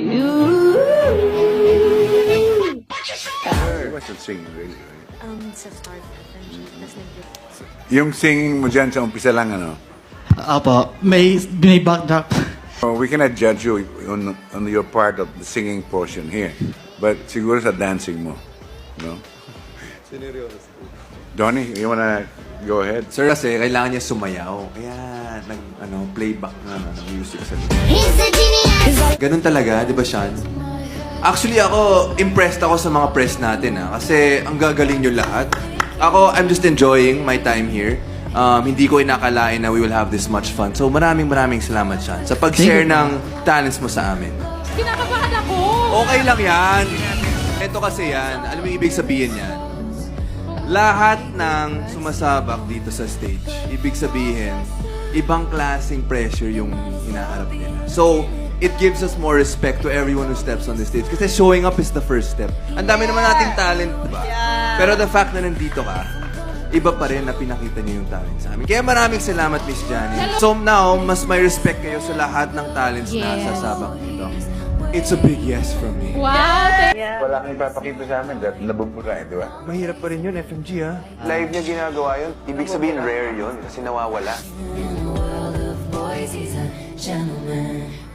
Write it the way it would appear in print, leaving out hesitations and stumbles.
He wasn't singing really, right? Sa start, FMG, tas Yung singing mo dyan sa umpisa lang, ano? Apo, may backdrop. Oh, we cannot judge you on your part of the singing portion here. But siguro sa dancing mo. No? Donnie, you wanna go ahead? Sir, kasi kailangan niya sumayaw. Kaya, playback ng music sa likod. Ganun talaga, di ba, Sean? Actually, ako, impressed ako sa mga press natin, kasi ang gagaling nyo lahat. Ako, I'm just enjoying my time here. Hindi ko inakalain na we will have this much fun. So, maraming salamat, Sean, sa pag-share ng talents mo sa amin. kinakabahan ako! Okay lang yan. Ito kasi yan. Alam mo yung ibig sabihin yan? Lahat ng sumasabak dito sa stage, ibig sabihin, ibang klaseng pressure yung hinaharap nila. So, it gives us more respect to everyone who steps on the stage. Kasi showing up is the first step. Ang dami naman nating talent, diba? Pero the fact na nandito ka, iba pa rin na pinakita niyo yung talent sa amin. Kaya maraming salamat, Miss Johnny. So now, mas may respect kayo sa lahat ng talents na sasabak dito. It's a big yes from me. Wow! Wala kang ipapakita sa amin dahil nabubura, di ba? Mahirap pa rin yun, FMG, ha? Live niya ginagawa yun. Ibig sabihin, rare yun kasi nawawala. In a world of boys, he's a gentleman.